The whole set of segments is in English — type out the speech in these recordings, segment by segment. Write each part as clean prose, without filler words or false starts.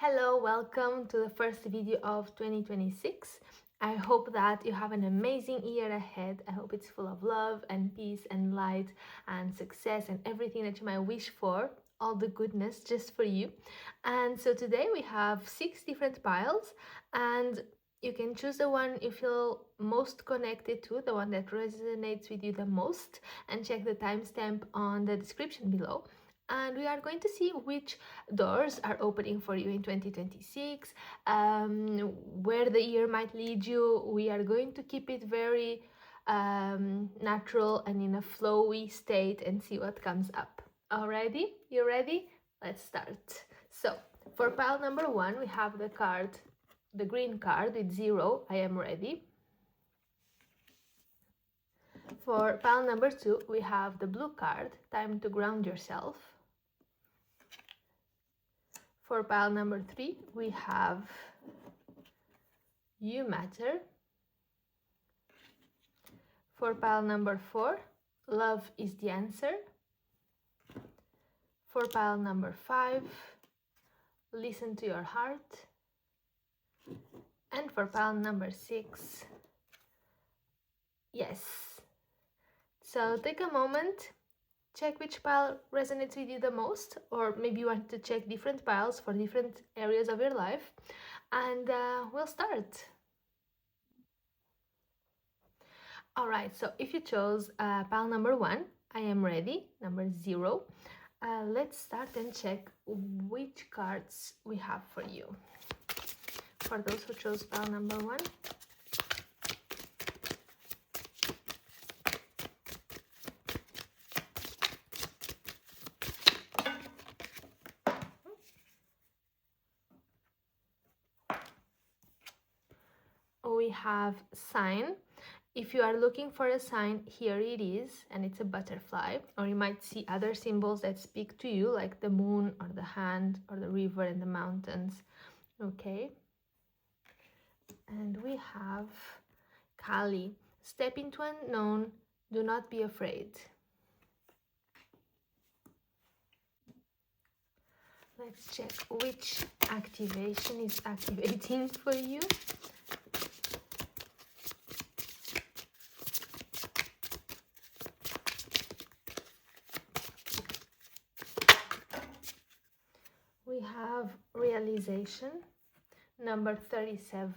Hello, welcome to the first video of 2026. I hope that you have an amazing year ahead. I hope it's full of love and peace and light and success and everything that you might wish for, all the goodness just for you. And so today we have 6 different piles, and you can choose the one you feel most connected to, the one that resonates with you the most, and check the timestamp on the description below. And we are going to see which doors are opening for you in 2026, where the year might lead you. We are going to keep it very natural and in a flowy state and see what comes up. Alrighty, you ready? Let's start. So for pile number 1, we have the card, the green card with 0, I am ready. For pile number 2, we have the blue card, time to ground yourself. For pile number 3, we have You Matter. For pile number 4, Love is the Answer. For pile number 5, Listen to Your Heart. And for pile number 6, Yes. So take a moment, check which pile resonates with you the most, or maybe you want to check different piles for different areas of your life, and we'll start. Alright, so if you chose pile number 1, I am ready, number 0. Let's start and check which cards we have for you. For those who chose pile number 1, we have sign. If you are looking for a sign, here it is, and it's a butterfly, or you might see other symbols that speak to you, like the moon or the hand or the river and the mountains. Okay. And we have Kali. Step into unknown, do not be afraid. Let's check which activation is activating for you. We have realization, number 37,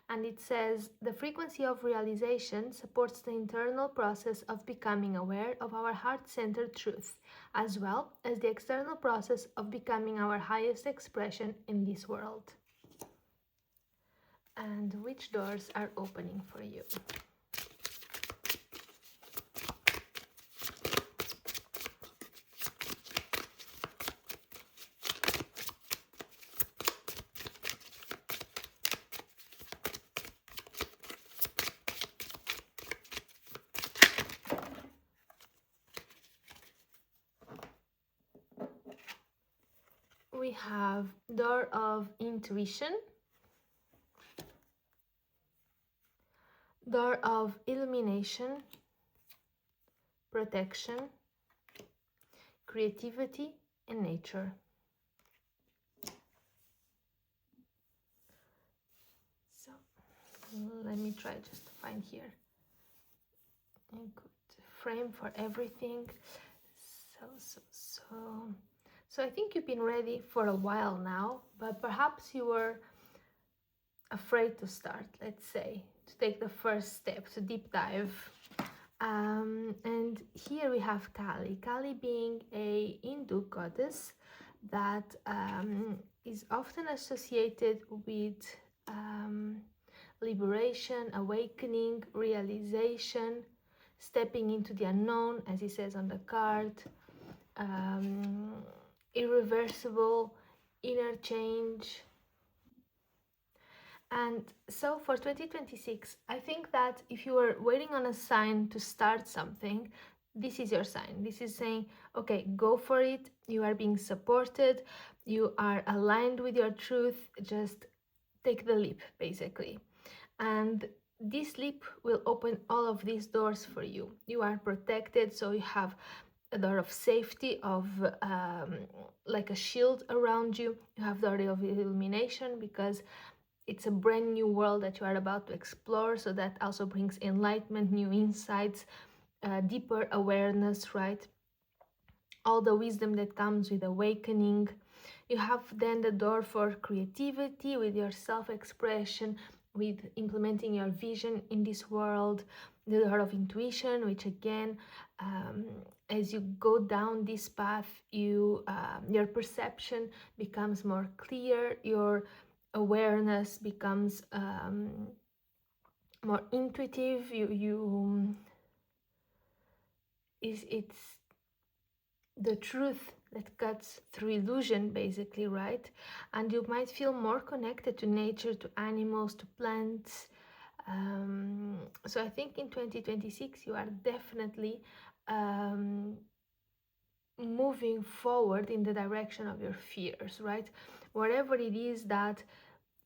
and it says the frequency of realization supports the internal process of becoming aware of our heart-centered truth, as well as the external process of becoming our highest expression in this world. And which doors are opening for you? We have door of intuition, door of illumination, protection, creativity, and nature. So let me try just to find here a good frame for everything. So I think you've been ready for a while now, but perhaps you were afraid to start, let's say, to take the first step, to deep dive. And here we have Kali. Kali being a Hindu goddess that is often associated with liberation, awakening, realization, stepping into the unknown, as it says on the card, irreversible, inner change. And so for 2026, I think that if you were waiting on a sign to start something, this is your sign. This is saying, okay, go for it. You are being supported. You are aligned with your truth. Just take the leap, basically. And this leap will open all of these doors for you. You are protected, so you have a door of safety, of like a shield around you. You have the door of illumination because it's a brand new world that you are about to explore, so that also brings enlightenment, new insights, deeper awareness, right? All the wisdom that comes with awakening. You have then the door for creativity, with your self-expression, with implementing your vision in this world. The door of intuition, which again, as you go down this path, your perception becomes more clear, your awareness becomes more intuitive. It's the truth that cuts through illusion, basically, right? And you might feel more connected to nature, to animals, to plants. So I think in 2026 you are definitely moving forward in the direction of your fears, right? Whatever it is that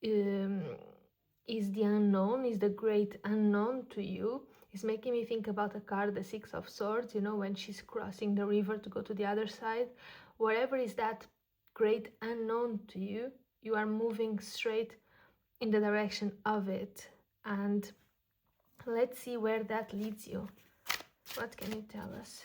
is the unknown, is the great unknown to you. Is making me think about a card, the Six of Swords, you know, when she's crossing the river to go to the other side. Whatever is that great unknown to you, you are moving straight in the direction of it. And let's see where that leads you. What can you tell us?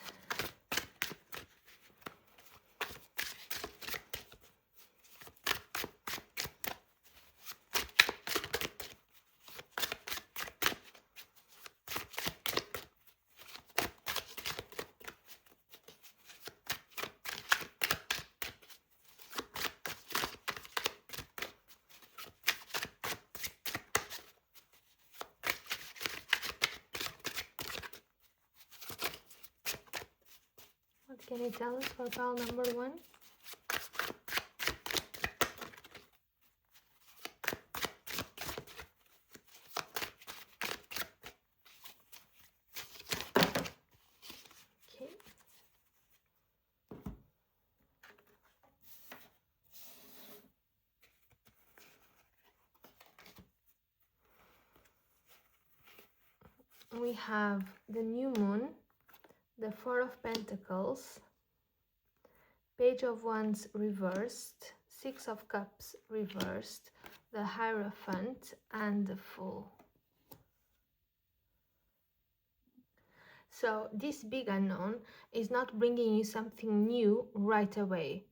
What can you tell us for pile number 1? Okay. We have the new moon, the Four of Pentacles, Page of Wands reversed, Six of Cups reversed, the Hierophant, and the Fool. So this big unknown is not bringing you something new right away.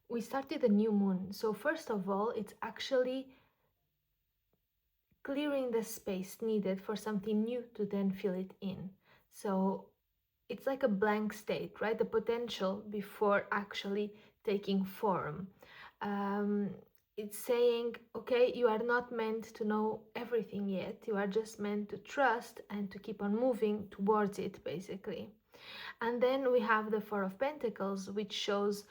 We started a new moon, so first of all, it's actually clearing the space needed for something new to then fill it in. So it's like a blank state, right? The potential before actually taking form. It's saying, okay, you are not meant to know everything yet. You are just meant to trust and to keep on moving towards it, basically. And then we have the Four of Pentacles, which shows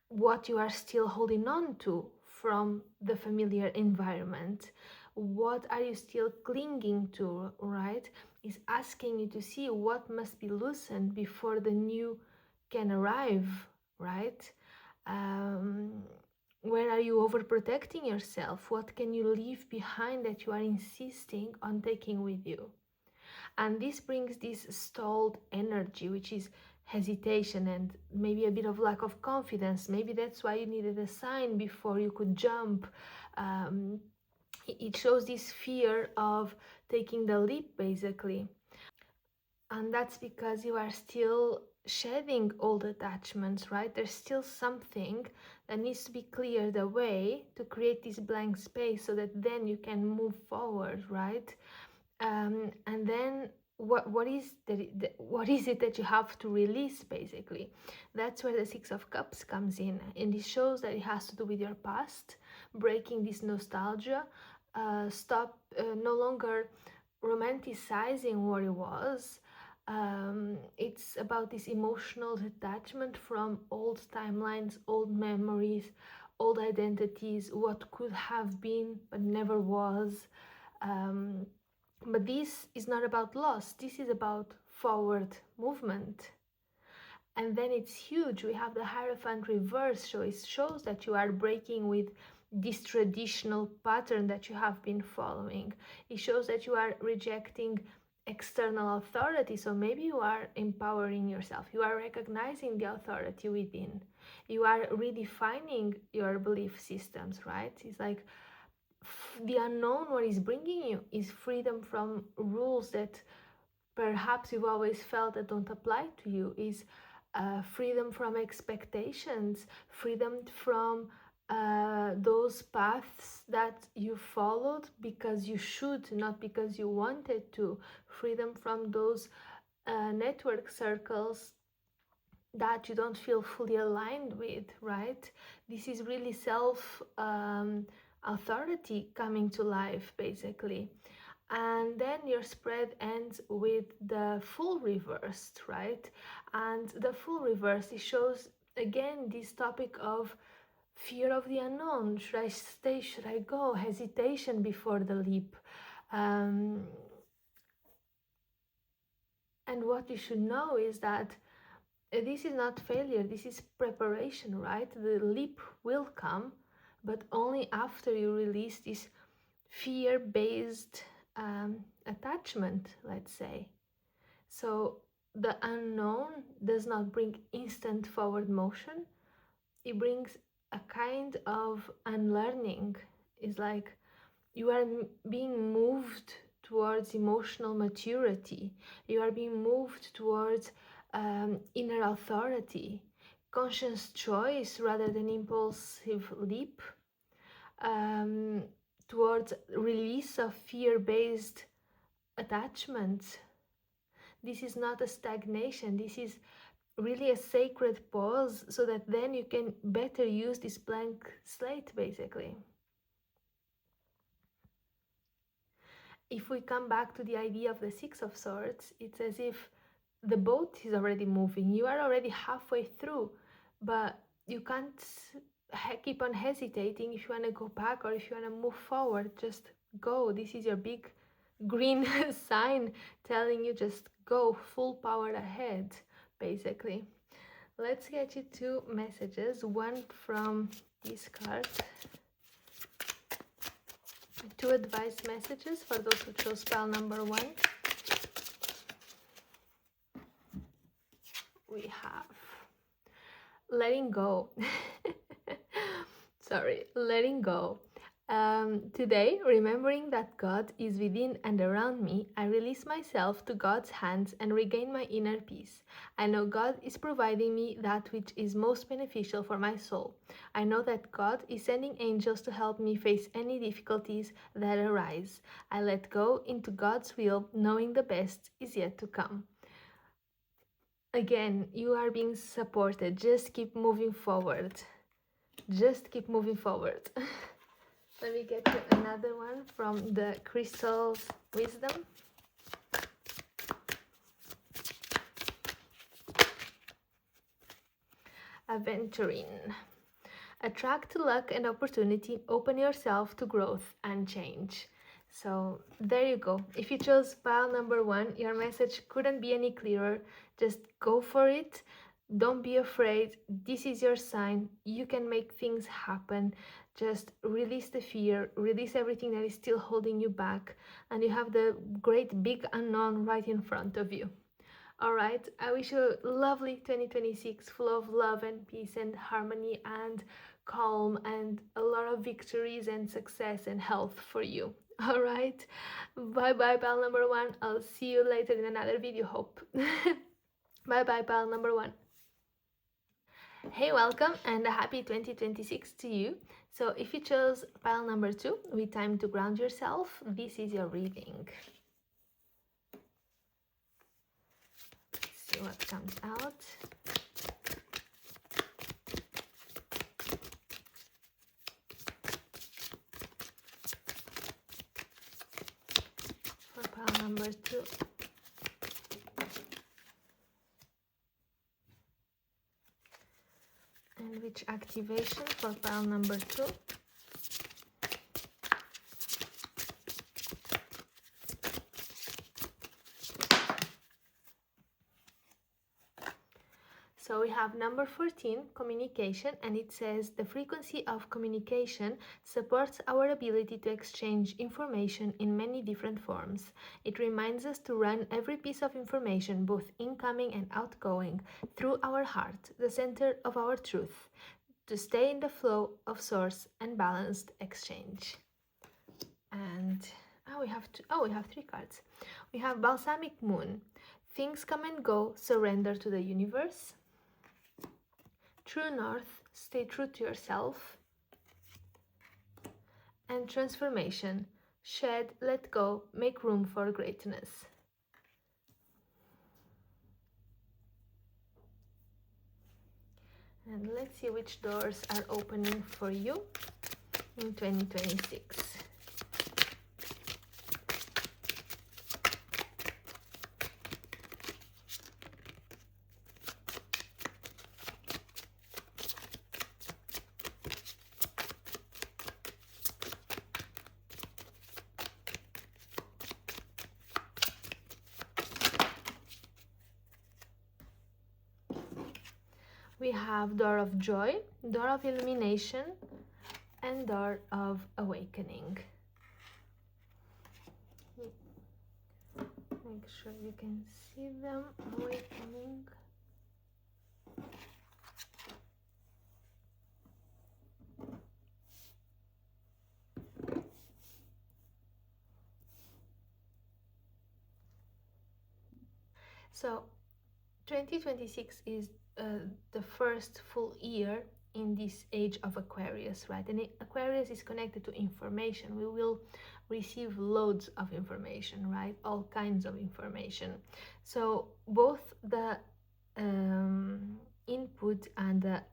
what you are still holding on to from the familiar environment. What are you still clinging to, right? Is asking you to see what must be loosened before the new can arrive, right? Where are you overprotecting yourself? What can you leave behind that you are insisting on taking with you? And this brings this stalled energy, which is hesitation and maybe a bit of lack of confidence. Maybe that's why you needed a sign before you could jump. It shows this fear of taking the leap, basically. And that's because you are still shedding old attachments, right? There's still something that needs to be cleared away to create this blank space so that then you can move forward, right? And then what is it that you have to release, basically? That's where the Six of Cups comes in, and it shows that it has to do with your past, breaking this nostalgia, stop no longer romanticizing what it was. It's about this emotional detachment from old timelines, old memories, old identities, what could have been but never was. But this is not about loss, this is about forward movement. And then it's huge. We have the Hierophant reverse, so it shows that you are breaking with this traditional pattern that you have been following. It shows that you are rejecting external authority. So maybe you are empowering yourself, you are recognizing the authority within, you are redefining your belief systems, right? It's like the unknown, what is bringing you is freedom from rules that perhaps you've always felt that don't apply to you, is freedom from expectations, freedom from those paths that you followed because you should, not because you wanted to, freedom from those network circles that you don't feel fully aligned with, right? This is really self authority coming to life, basically. And then your spread ends with the full reversed, right? And the full reverse, it shows again this topic of fear of the unknown. Should I stay? Should I go? Hesitation before the leap. And what you should know is that this is not failure, this is preparation, right? The leap will come, but only after you release this fear-based attachment, let's say. So the unknown does not bring instant forward motion, it brings a kind of unlearning. It's like you are being moved towards emotional maturity, you are being moved towards inner authority, conscious choice rather than impulsive leap, towards release of fear-based attachments. This is not a stagnation, this is really a sacred pause, so that then you can better use this blank slate, basically. If we come back to the idea of the Six of Swords, it's as if the boat is already moving, you are already halfway through, but you can't keep on hesitating if you want to go back or if you want to move forward. Just go. This is your big green sign telling you just go full power ahead, basically. Let's get you two messages, one from this card, two advice messages for those who chose pile number 1. We have letting go. Letting go. Today, remembering that God is within and around me, I release myself to God's hands and regain my inner peace. I know God is providing me that which is most beneficial for my soul. I know that God is sending angels to help me face any difficulties that arise. I let go into God's will, knowing the best is yet to come. Again, you are being supported. Just keep moving forward. Just keep moving forward. Let me get you another one from the Crystal's Wisdom. Aventurine. Attract luck and opportunity. Open yourself to growth and change. So there you go. If you chose pile number 1, your message couldn't be any clearer. Just go for it. Don't be afraid. This is your sign. You can make things happen. Just release the fear, release everything that is still holding you back, and you have the great big unknown right in front of you. All right, I wish you a lovely 2026 full of love and peace and harmony and calm and a lot of victories and success and health for you. All right, bye bye pal number 1. I'll see you later in another video, hope. Bye bye pal number 1. Hey, welcome and a happy 2026 to you. So if you chose pile number 2 with time to ground yourself, this is your reading. Let's see what comes out. For pile number 2. And which activation for pile number 2? So So we have number 14, communication, and it says the frequency of communication supports our ability to exchange information in many different forms. It reminds us to run every piece of information, both incoming and outgoing, through our heart, the center of our truth, to stay in the flow of source and balanced exchange. And we have three cards. We have Balsamic Moon. Things come and go, surrender to the universe. True North, stay true to yourself. And Transformation, shed, let go, make room for greatness. And let's see which doors are opening for you in 2026. We have Door of Joy, Door of Illumination, and Door of Awakening. Make sure you can see them. Awakening. So 2026 is the first full year in this age of Aquarius, right? And Aquarius is connected to information. We will receive loads of information, right? All kinds of information. So both the input and the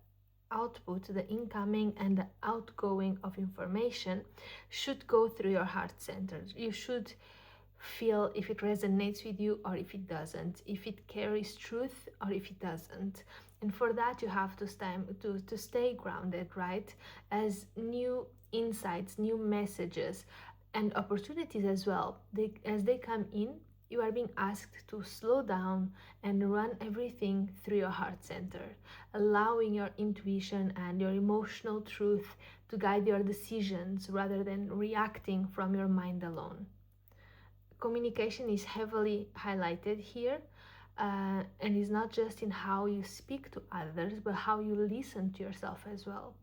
output, the incoming and the outgoing of information, should go through your heart center. You should feel if it resonates with you or if it doesn't, if it carries truth or if it doesn't. And for that you have to stay grounded, right? As new insights, new messages and opportunities as well, as they come in, you are being asked to slow down and run everything through your heart center, allowing your intuition and your emotional truth to guide your decisions rather than reacting from your mind alone. Communication is heavily highlighted here, and is not just in how you speak to others, but how you listen to yourself as well.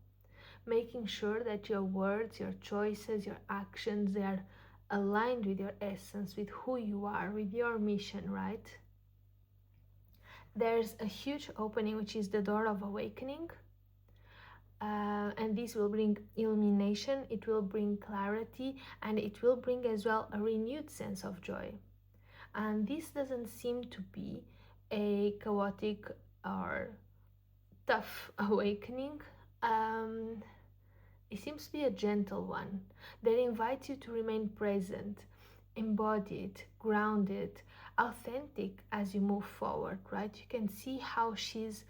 Making sure that your words, your choices, your actions, they are aligned with your essence, with who you are, with your mission, right? There's a huge opening, which is the Door of Awakening. And this will bring illumination, it will bring clarity, and it will bring as well a renewed sense of joy. And this doesn't seem to be a chaotic or tough awakening. It seems to be a gentle one that invites you to remain present, embodied, grounded, authentic as you move forward, right? You can see how she's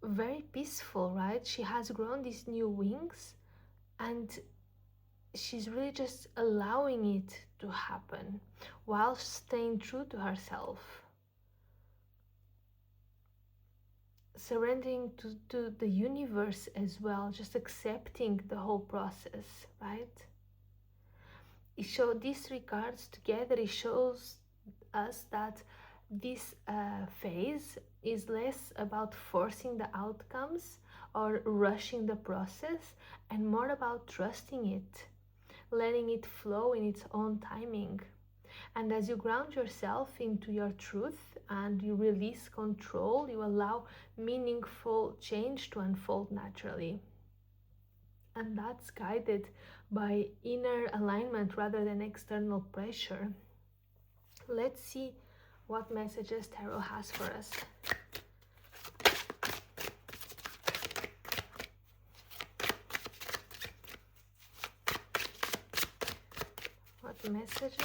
very peaceful, right? She has grown these new wings and she's really just allowing it to happen while staying true to herself, surrendering to the universe as well, just accepting the whole process, right? These three cards together, it shows us that this phase is less about forcing the outcomes or rushing the process and more about trusting it, letting it flow in its own timing. And as you ground yourself into your truth and you release control, you allow meaningful change to unfold naturally. And that's guided by inner alignment rather than external pressure. Let's see what messages Tarot has for us. What messages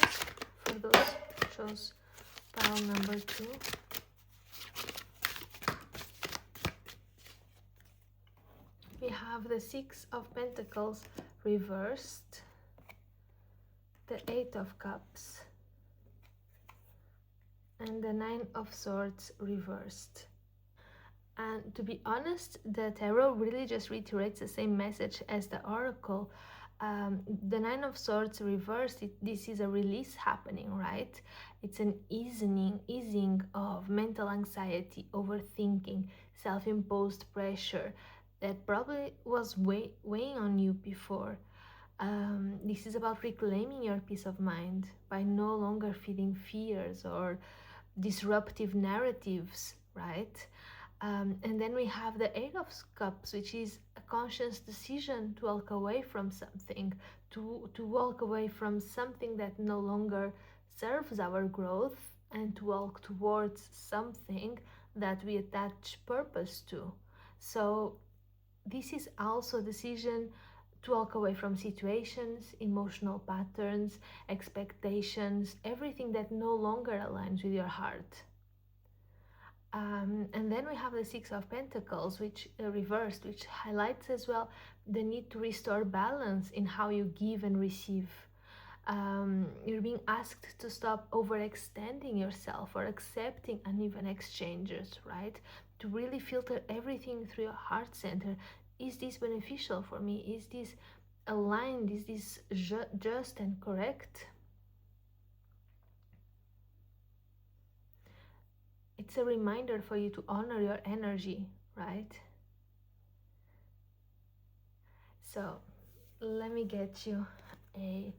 for those who chose pile number 2? We have the Six of Pentacles reversed, the Eight of Cups, and the Nine of Swords reversed. And to be honest, the tarot really just reiterates the same message as the oracle. The Nine of Swords reversed, this is a release happening, right? It's an easing of mental anxiety, overthinking, self-imposed pressure that probably was weighing on you before. This is about reclaiming your peace of mind by no longer feeding fears or disruptive narratives, right? And then we have the Eight of Cups, which is a conscious decision to walk away from something, to walk away from something that no longer serves our growth, and to walk towards something that we attach purpose to. So this is also a decision to walk away from situations, emotional patterns, expectations, everything that no longer aligns with your heart. And then we have the Six of Pentacles, which reversed, which highlights as well the need to restore balance in how you give and receive. You're being asked to stop overextending yourself or accepting uneven exchanges, right? To really filter everything through your heart center. Is this beneficial for me? Is this aligned? Is this just and correct? It's a reminder for you to honor your energy, right? So let me get you a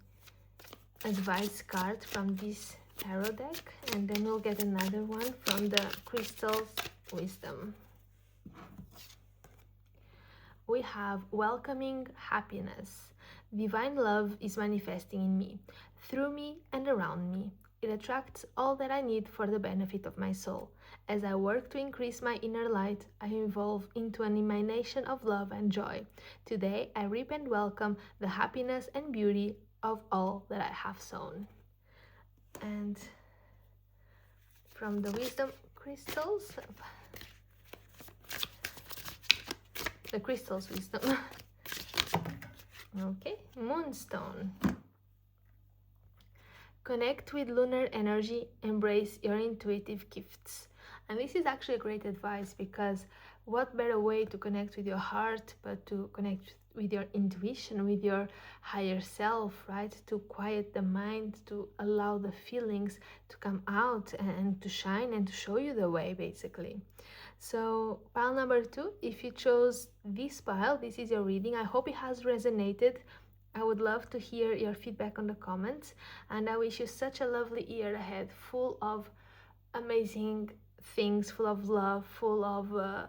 advice card from this tarot deck, and then we'll get another one from the Crystal's Wisdom. We have welcoming happiness. Divine love is manifesting in me, through me and around me. It attracts all that I need for the benefit of my soul. As I work to increase my inner light, I evolve into an emanation of love and joy. Today, I reap and welcome the happiness and beauty of all that I have sown. And from the Wisdom Crystals, the Crystal's Wisdom. Okay, Moonstone. Connect with lunar energy, embrace your intuitive gifts. And this is actually a great advice, because what better way to connect with your heart but to connect with your intuition, with your higher self, right? To quiet the mind, to allow the feelings to come out and to shine and to show you the way, basically. So pile number 2, if you chose this pile, this is your reading. I hope it has resonated. I would love to hear your feedback on the comments, and I wish you such a lovely year ahead, full of amazing things, full of love, full of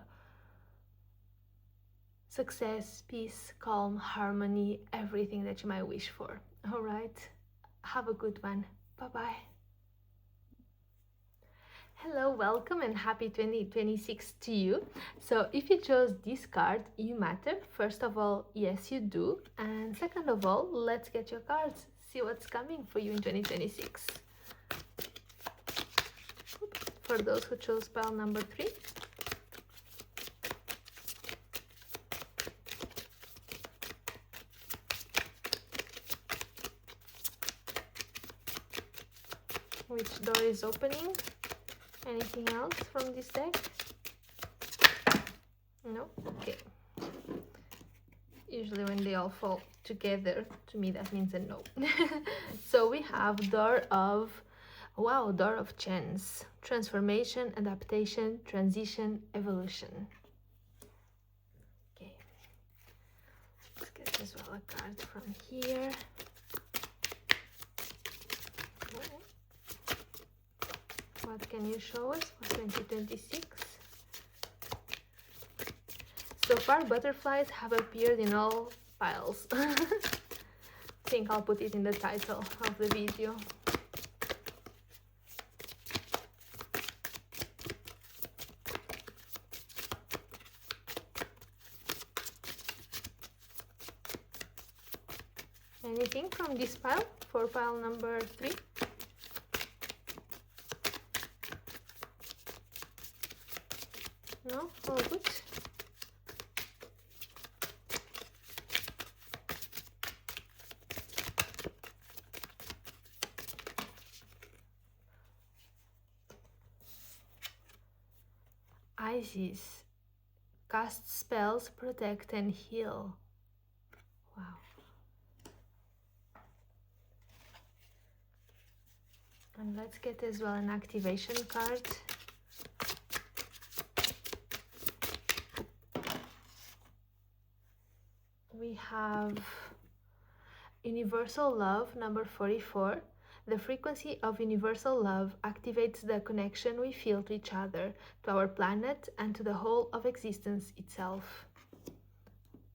success, peace, calm, harmony, everything that you might wish for. All right, have a good one. Bye-bye. Hello, welcome and happy 2026 to you. So if you chose this card, you matter. First of all, yes, you do. And second of all, let's get your cards. See what's coming for you in 2026. For those who chose pile number 3. Which door is opening? Anything else from this deck? No? Okay. Usually when they all fall together, to me that means a no. So we have Door of Chance. Transformation, adaptation, transition, evolution. Okay. Let's get as well a card from here. What can you show us for 2026? So far, butterflies have appeared in all piles. I think I'll put it in the title of the video. Anything from this pile for pile number 3? No? All good? Isis. cast spells, protect, and heal. Wow. And let's get as well an activation card. We have Universal Love, number 44. The frequency of universal love activates the connection we feel to each other, to our planet, and to the whole of existence itself.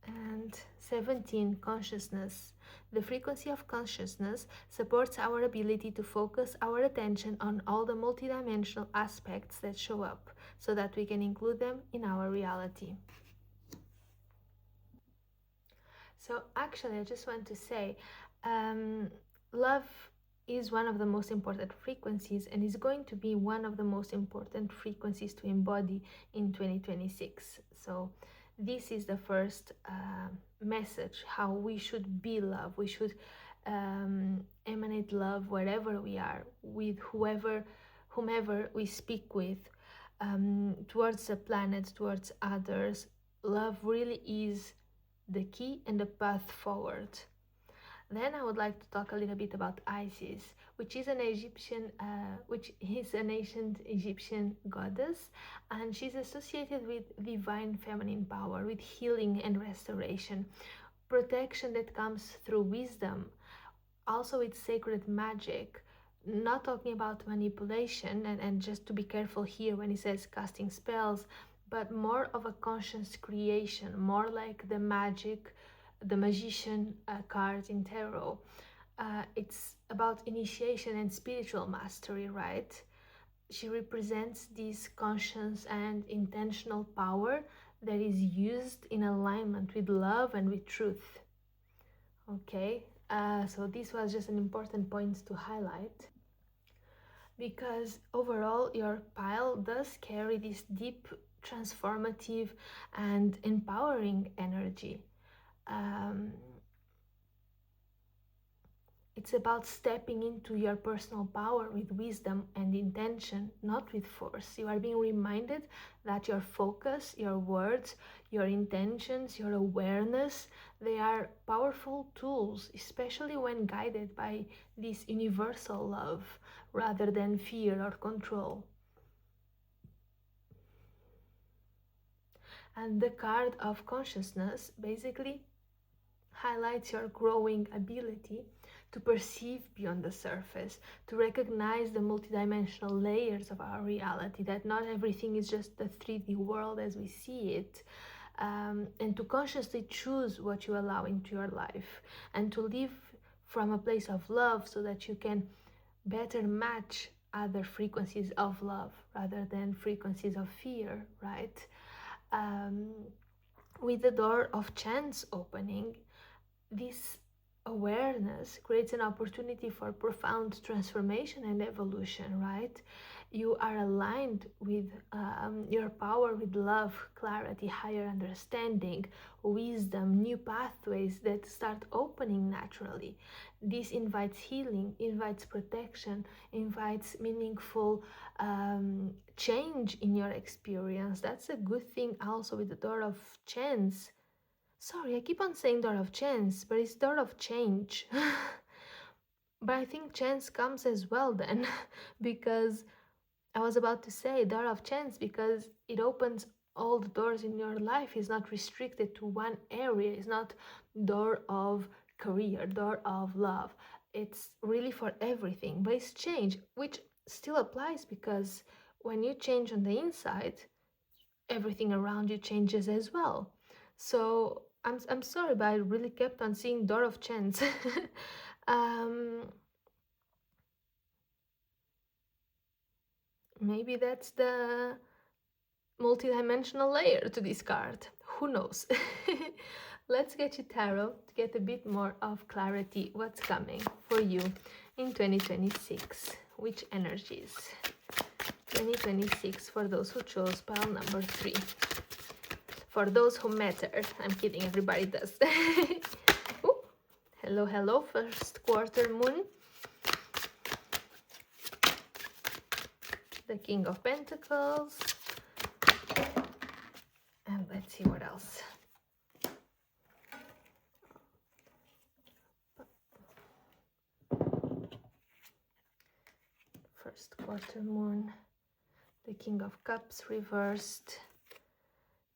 And 17, consciousness. The frequency of consciousness supports our ability to focus our attention on all the multidimensional aspects that show up, so that we can include them in our reality. So actually, I just want to say, love is one of the most important frequencies, and is going to be one of the most important frequencies to embody in 2026. So this is the first message, how we should be love. We should emanate love wherever we are, with whomever we speak with, towards the planet, towards others. Love really is the key and the path forward. Then I would like to talk a little bit about Isis, which is an ancient Egyptian goddess, and she's associated with divine feminine power, with healing and restoration, protection that comes through wisdom, also with sacred magic. Not talking about manipulation, and just to be careful here when he says casting spells, but more of a conscious creation, more like the magician card in tarot. It's about initiation and spiritual mastery, right? She represents this conscious and intentional power that is used in alignment with love and with truth. Okay, so this was just an important point to highlight, because overall your pile does carry this deep, transformative and empowering energy. It's about stepping into your personal power with wisdom and intention, not with force. You are being reminded that your focus, your words, your intentions, your awareness, they are powerful tools, especially when guided by this universal love rather than fear or control. And the card of consciousness basically highlights your growing ability to perceive beyond the surface, to recognize the multidimensional layers of our reality, that not everything is just the 3D world as we see it, and to consciously choose what you allow into your life, and to live from a place of love, so that you can better match other frequencies of love rather than frequencies of fear, right? With the door of chance opening, this awareness creates an opportunity for profound transformation and evolution, right? You are aligned with your power, with love, clarity, higher understanding, wisdom, new pathways that start opening naturally. This invites healing, invites protection, invites meaningful change in your experience. That's a good thing also with the door of chance. Sorry, I keep on saying door of chance, but it's door of change. But I think chance comes as well then, because I was about to say door of chance, because it opens all the doors in your life. It's not restricted to one area. It's not door of career, door of love. It's really for everything, but it's change, which still applies, because when you change on the inside, everything around you changes as well. So I'm sorry, but I really kept on seeing door of chance. Maybe that's the multidimensional layer to this card. Who knows? Let's get you tarot to get a bit more of clarity what's coming for you in 2026. Which energies? 2026 for those who chose pile number 3. For those who matter. I'm kidding, everybody does. Ooh, hello, hello, first quarter moon. The King of Pentacles. And And let's see what else. First quarter moon, the King of Cups reversed,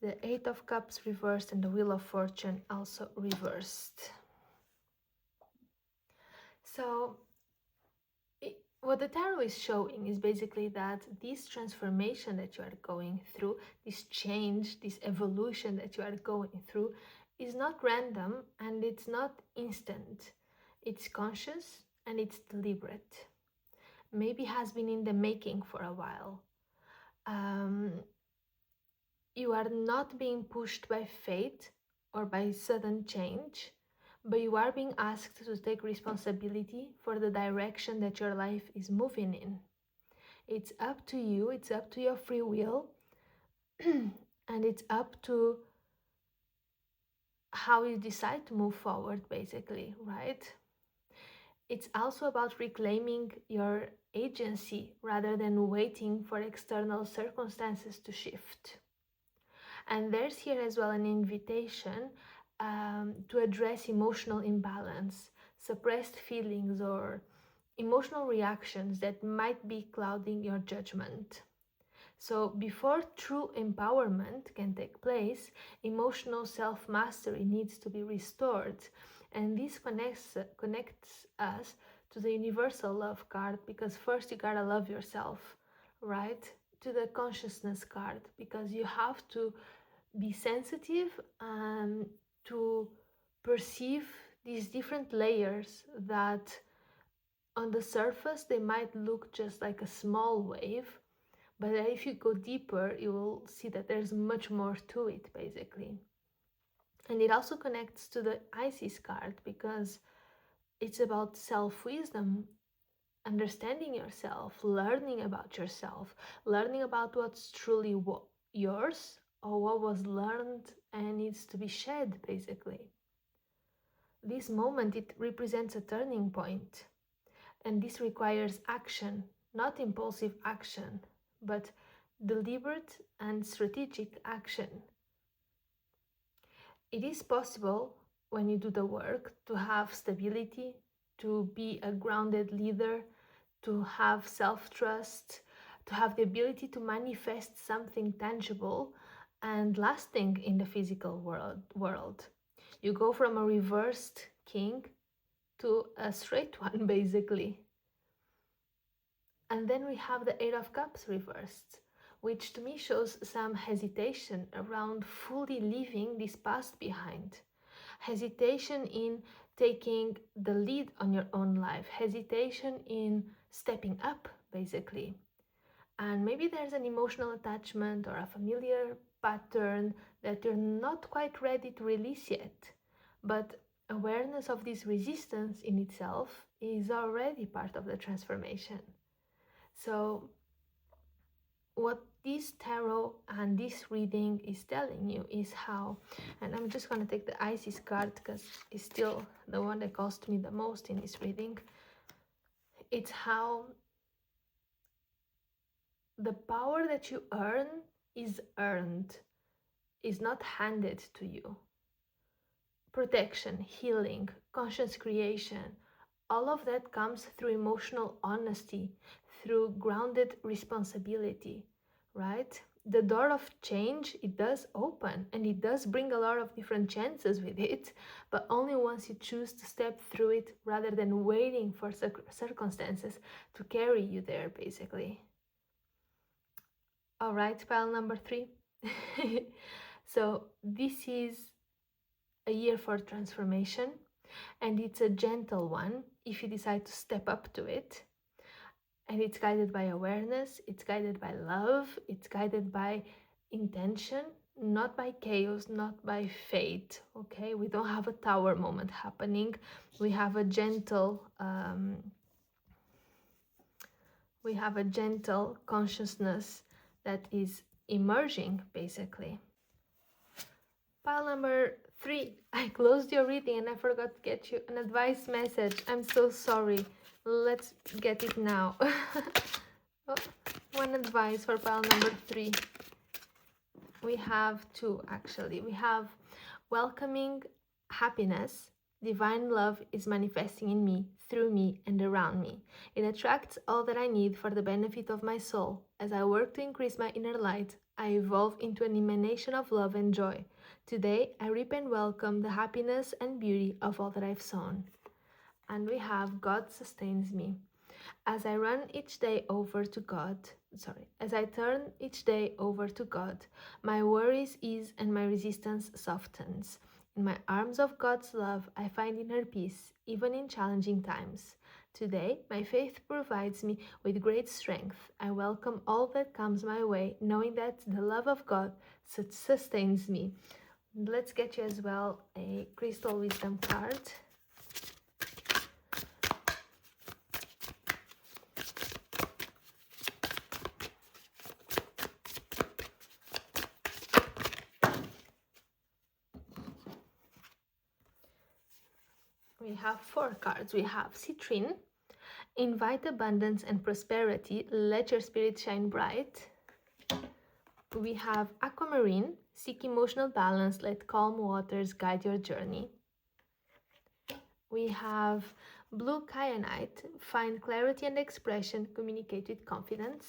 the Eight of Cups reversed, and the Wheel of Fortune also reversed. So what the tarot is showing is basically that this transformation that you are going through, this change, this evolution that you are going through, is not random and it's not instant. It's conscious and it's deliberate. Maybe has been in the making for a while. You are not being pushed by fate or by sudden change, but you are being asked to take responsibility for the direction that your life is moving in. It's up to you, it's up to your free will, and it's up to how you decide to move forward, basically, right? It's also about reclaiming your agency rather than waiting for external circumstances to shift. And there's here as well an invitation to address emotional imbalance, suppressed feelings, or emotional reactions that might be clouding your judgment. So before true empowerment can take place, emotional self-mastery needs to be restored. And this connects us to the universal love card, because first you gotta love yourself, right? To the consciousness card, because you have to be sensitive and to perceive these different layers that on the surface they might look just like a small wave, but if you go deeper you will see that there's much more to it, basically. And it also connects to the Isis card, because it's about self-wisdom, understanding yourself, learning about yourself, learning about what's truly yours, or what was learned and needs to be shed, basically. This moment, it represents a turning point, and this requires action, not impulsive action, but deliberate and strategic action. It is possible, when you do the work, to have stability, to be a grounded leader, to have self-trust, to have the ability to manifest something tangible and lasting in the physical world. You go from a reversed king to a straight one, basically. And then we have the Eight of Cups reversed, which to me shows some hesitation around fully leaving this past behind. Hesitation in taking the lead on your own life, hesitation in stepping up, basically. And maybe there's an emotional attachment or a familiar pattern that you're not quite ready to release yet. But awareness of this resistance in itself is already part of the transformation. So what this tarot and this reading is telling you is how, and I'm just going to take the Isis card because it's still the one that cost me the most in this reading. It's how the power that you earn is earned, is not handed to you. Protection, healing, conscious creation, all of that comes through emotional honesty, through grounded responsibility, right? The door of change, it does open, and it does bring a lot of different chances with it, but only once you choose to step through it rather than waiting for circumstances to carry you there, basically. All right, pile number 3. So this is a year for transformation, and it's a gentle one if you decide to step up to it. And it's guided by awareness, it's guided by love, it's guided by intention, not by chaos, not by fate, okay? We don't have a tower moment happening. We have a gentle consciousness that is emerging, basically. Pile number 3. I closed your reading and I forgot to get you an advice message. I'm so sorry. Let's get it now. Oh, one advice for pile number 3. We have two actually. We have welcoming happiness. Divine love is manifesting in me, through me, and around me. It attracts all that I need for the benefit of my soul. As I work to increase my inner light, I evolve into an emanation of love and joy. Today, I reap and welcome the happiness and beauty of all that I've sown. And we have God sustains me. As I run each day over to God, as I turn each day over to God, my worries ease and my resistance softens. In my arms of God's love, I find inner peace, even in challenging times. Today, my faith provides me with great strength. I welcome all that comes my way, knowing that the love of God sustains me. Let's get you as well a crystal wisdom card. We have 4 cards. We have Citrine, invite abundance and prosperity, let your spirit shine bright. We have Aquamarine, seek emotional balance, let calm waters guide your journey. We have Blue Kyanite, find clarity and expression, communicate with confidence.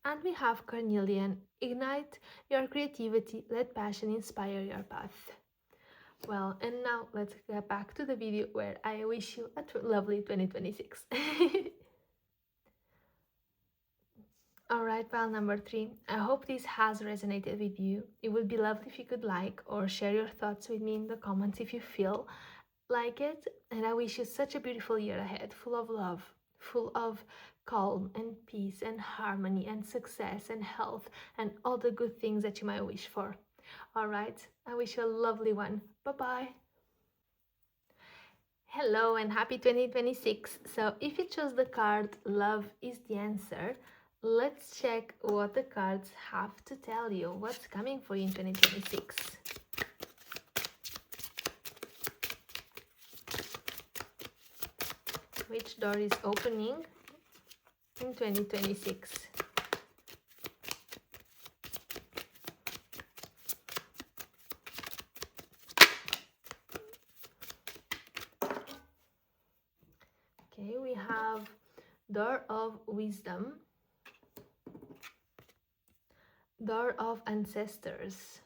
And we have Carnelian, ignite your creativity, let passion inspire your path. Well, and now let's get back to the video where I wish you a lovely 2026. Alright, pile number 3. I hope this has resonated with you. It would be lovely if you could like or share your thoughts with me in the comments if you feel like it. And I wish you such a beautiful year ahead, full of love, full of calm and peace and harmony and success and health and all the good things that you might wish for. Alright, I wish you a lovely one. Bye-bye. Hello and happy 2026. So if you chose the card Love is the Answer, let's check what the cards have to tell you. What's coming for you in 2026? Which door is opening in 2026? Okay, we have Door of Wisdom, Door of Ancestors.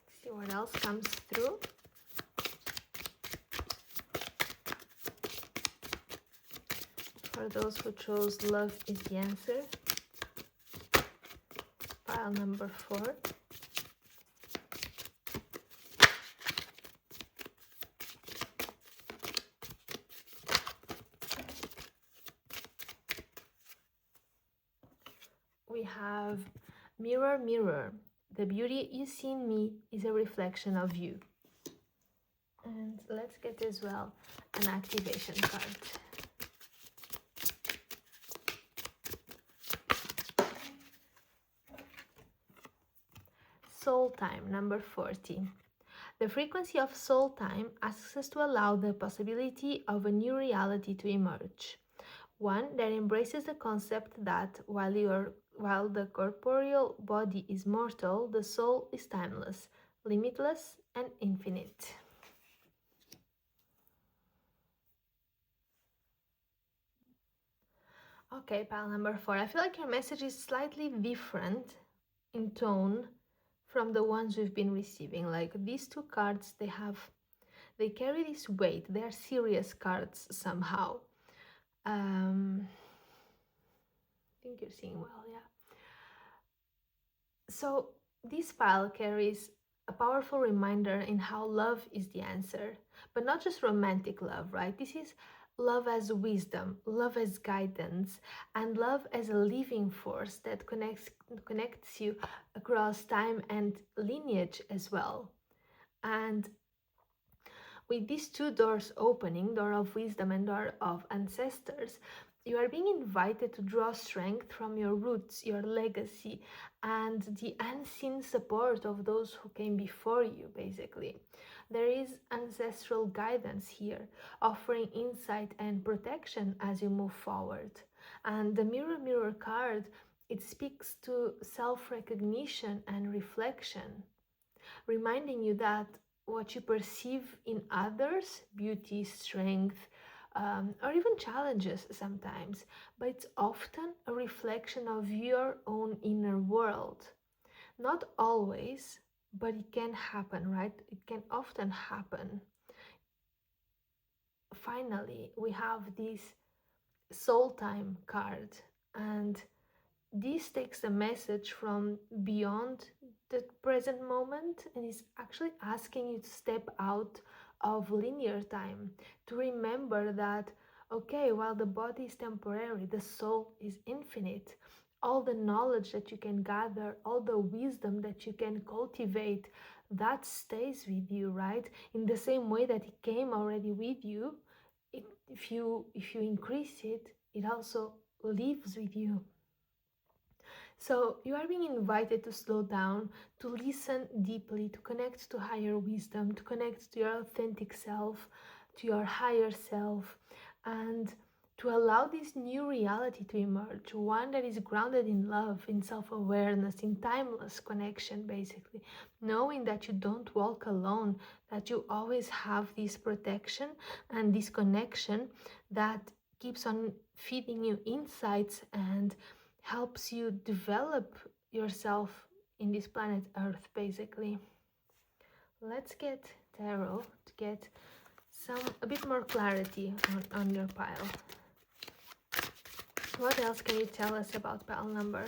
Let's see what else comes through. For those who chose Love is the Answer, pile number 4. We have Mirror, Mirror, the beauty you see in me is a reflection of you. And let's get as well an activation card. Soul Time, number 40. The frequency of soul time asks us to allow the possibility of a new reality to emerge. One that embraces the concept that while the corporeal body is mortal, the soul is timeless, limitless, and infinite. Okay, pile number 4. I feel like your message is slightly different in tone from the ones we've been receiving. Like these 2 cards, they carry this weight. They are serious cards somehow. I think you're seeing well, yeah. So this pile carries a powerful reminder in how love is the answer, but not just romantic love, right? This is love as wisdom, love as guidance, and love as a living force that connects you across time and lineage as well. And with these 2 doors opening, door of wisdom and door of ancestors, you are being invited to draw strength from your roots, your legacy, and the unseen support of those who came before you, basically. There is ancestral guidance here, offering insight and protection as you move forward. And the Mirror, Mirror card It speaks to self-recognition and reflection, reminding you that what you perceive in others, beauty, strength, or even challenges sometimes, but it's often a reflection of your own inner world. Not always, but it can happen, right? It can often happen. Finally, we have this soul time card, and this takes a message from beyond the present moment and is actually asking you to step out of linear time, to remember that, okay, while the body is temporary, the soul is infinite. All the knowledge that you can gather, all the wisdom that you can cultivate, that stays with you, right? In the same way that it came already with you, if you increase it, it also lives with you. So you are being invited to slow down, to listen deeply, to connect to higher wisdom, to connect to your authentic self, to your higher self, and to allow this new reality to emerge, one that is grounded in love, in self-awareness, in timeless connection, basically, knowing that you don't walk alone, that you always have this protection and this connection that keeps on feeding you insights and helps you develop yourself in this planet Earth, basically. Let's get tarot to get a bit more clarity on your pile. What else can you tell us about pile number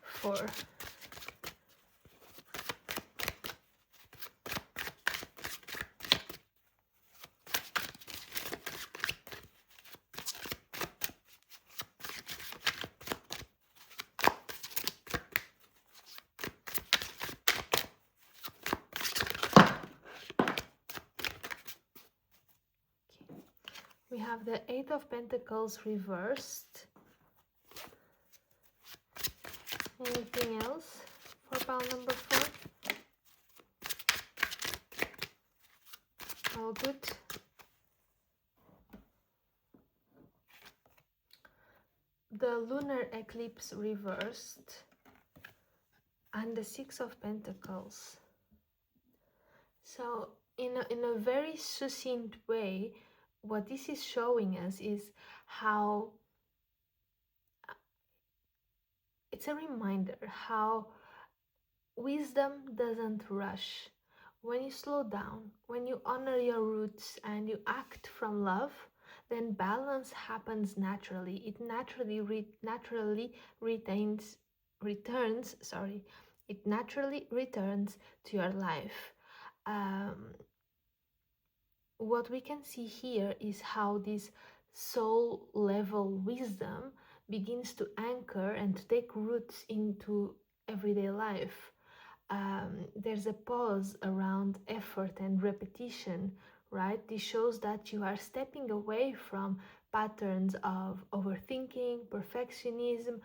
4? We have the Eight of Pentacles reversed. Anything else for pile number 4? All good. The lunar eclipse reversed and the Six of Pentacles. So in a very succinct way, what this is showing us is how it's a reminder how wisdom doesn't rush. When you slow down, when you honor your roots and you act from love, then balance happens naturally. It naturally returns to your life. What we can see here is how this soul level wisdom begins to anchor and to take roots into everyday life. There's a pause around effort and repetition, right? This shows that you are stepping away from patterns of overthinking, perfectionism,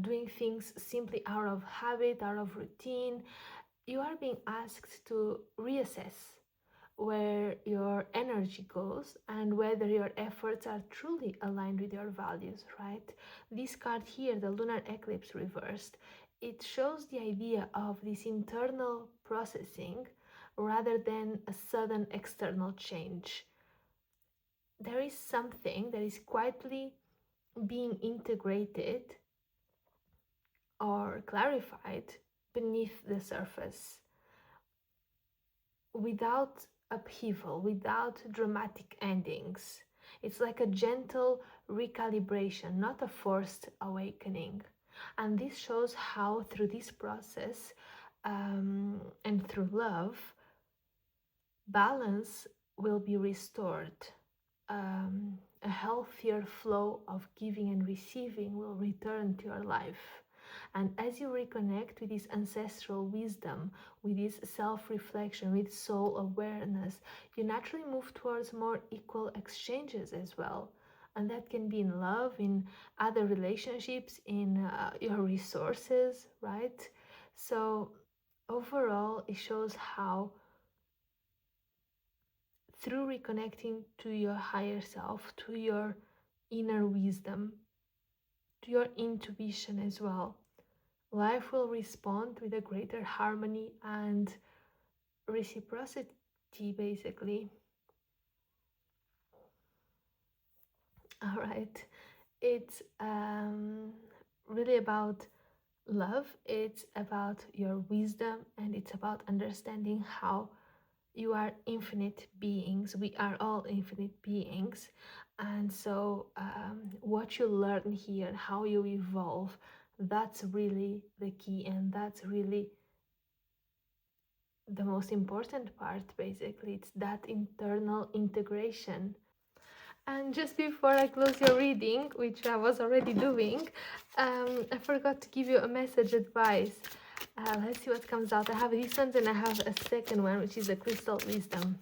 doing things simply out of habit, out of routine. You are being asked to reassess where your energy goes and whether your efforts are truly aligned with your values, right? This card here, the lunar eclipse reversed, it shows the idea of this internal processing rather than a sudden external change. There is something that is quietly being integrated or clarified beneath the surface, without upheaval, without dramatic endings. It's like a gentle recalibration, not a forced awakening. And this shows how through this process and through love, balance will be restored. A healthier flow of giving and receiving will return to your life. And as you reconnect with this ancestral wisdom, with this self-reflection, with soul awareness, you naturally move towards more equal exchanges as well. And that can be in love, in other relationships, in your resources, right? So overall, it shows how through reconnecting to your higher self, to your inner wisdom, to your intuition as well, life will respond with a greater harmony and reciprocity, basically. All right. It's really about love, it's about your wisdom, and it's about understanding how you are infinite beings. We are all infinite beings. And so, what you learn here, how you evolve, that's really the key, and that's really the most important part, basically. It's that internal integration. And just before I close your reading, which I was already doing, I forgot to give you a message advice. Let's see what comes out. I have this one and I have a second one, which is a crystal wisdom.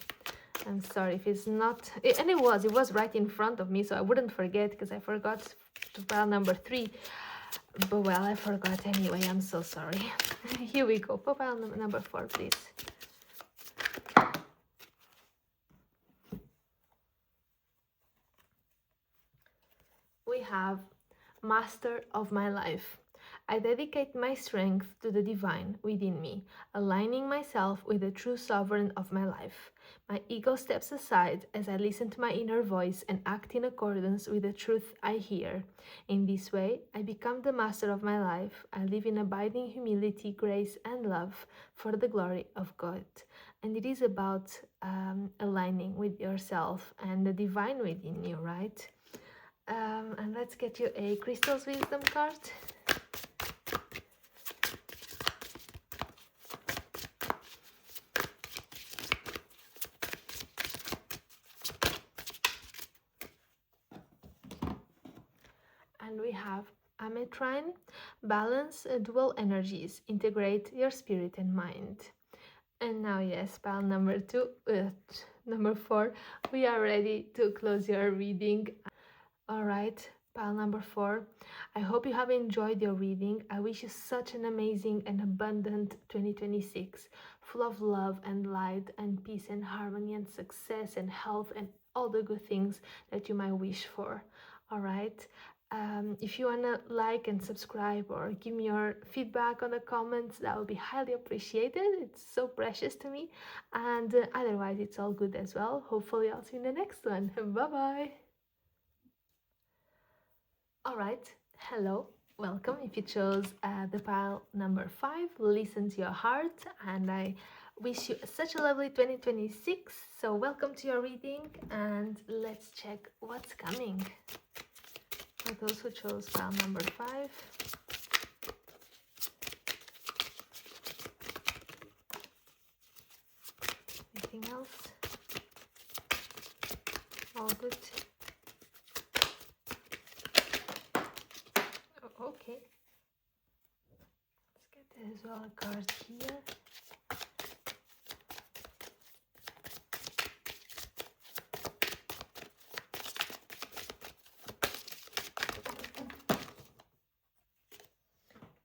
I'm sorry if it's not, and it was right in front of me, so I wouldn't forget, because I forgot to pile number 3. But well, I forgot anyway. I'm so sorry. Here we go. Pile number 4, please. We have Master of my life. I dedicate my strength to the divine within me, aligning myself with the true sovereign of my life. My ego steps aside as I listen to my inner voice and act in accordance with the truth I hear. In this way, I become the master of my life. I live in abiding humility, grace, and love for the glory of God. And it is about aligning with yourself and the divine within you, right? And let's get you a crystal's wisdom card. And we have Ametrine, balance dual energies, integrate your spirit and mind. And now, yes, pile number 4, we are ready to close your reading. All right, pile number 4. I hope you have enjoyed your reading. I wish you such an amazing and abundant 2026, full of love and light and peace and harmony and success and health and all the good things that you might wish for. All right. If you want to like and subscribe or give me your feedback on the comments, that would be highly appreciated. It's so precious to me. And otherwise, it's all good as well. Hopefully, I'll see you in the next one. Bye-bye. All right, hello, welcome. If you chose the pile number 5, listen to your heart, and I wish you such a lovely 2026. So welcome to your reading, and let's check what's coming. For those who chose pile number 5. Anything else? All good? Okay, let's get as well a card here.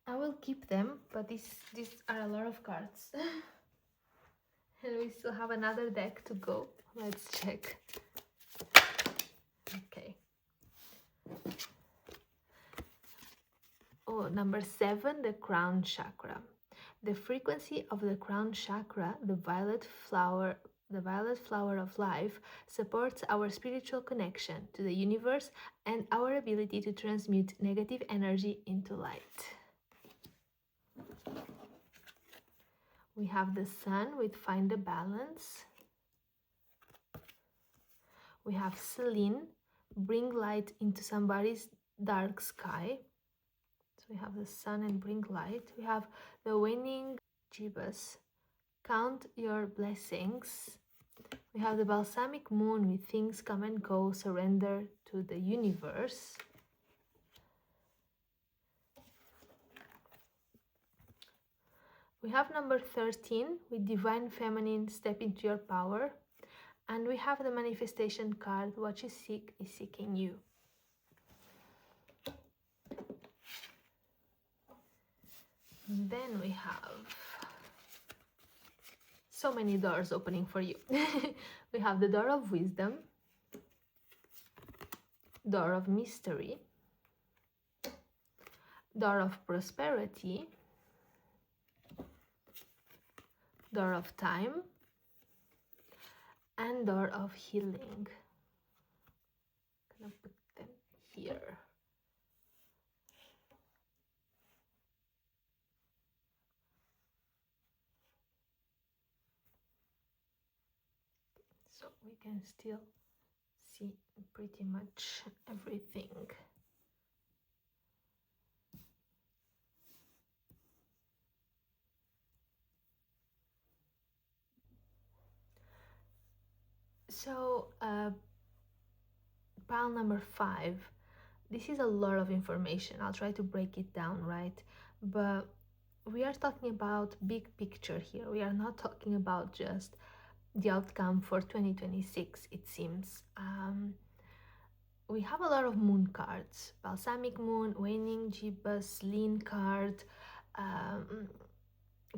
I will keep them, but these are a lot of cards. And we still have another deck to go. Let's check. Okay. Oh, number 7, the crown chakra. The frequency of the crown chakra, the violet flower of life, supports our spiritual connection to the universe and our ability to transmute negative energy into light. We have the sun with find the balance. We have Celine, bring light into somebody's dark sky. So we have the sun and bring light. We have the waning Jibas, count your blessings. We have the balsamic moon with things come and go, surrender to the universe. We have number 13 with divine feminine, step into your power. And we have the manifestation card, what you seek is seeking you. And then we have so many doors opening for you. We have the door of wisdom, door of mystery, door of prosperity, door of time, and door of healing. I'm gonna put them here. So we can still see pretty much everything. So pile number 5, this is a lot of information. I'll try to break it down, right? But we are talking about big picture here. We are not talking about just the outcome for 2026, it seems. We have a lot of moon cards: balsamic moon, waning gibbous, lean card,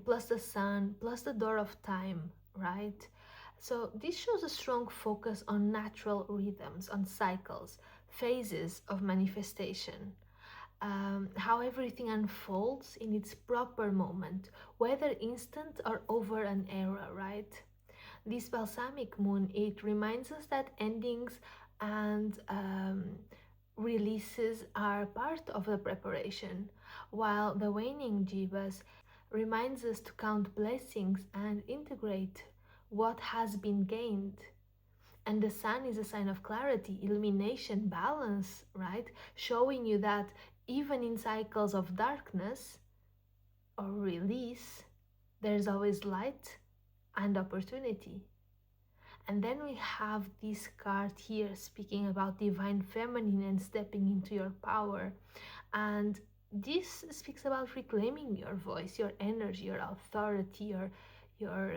plus the sun, plus the door of time, right? So this shows a strong focus on natural rhythms, on cycles, phases of manifestation, how everything unfolds in its proper moment, whether instant or over an era, right? This balsamic moon, it reminds us that endings and releases are part of the preparation, while the waning gibbous reminds us to count blessings and integrate what has been gained. And the sun is a sign of clarity, illumination, balance, right? Showing you that even in cycles of darkness or release, there's always light and opportunity. And then we have this card here speaking about divine feminine and stepping into your power. And this speaks about reclaiming your voice, your energy, your authority, your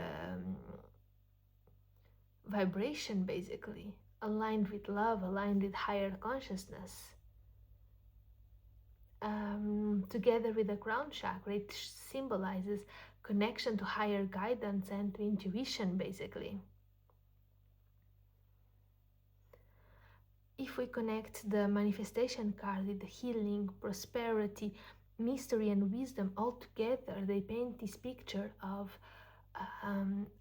vibration, basically, aligned with love, aligned with higher consciousness. Together with the crown chakra, it symbolizes connection to higher guidance and to intuition, basically. If we connect the manifestation card with the healing, prosperity, mystery, and wisdom all together, they paint this picture of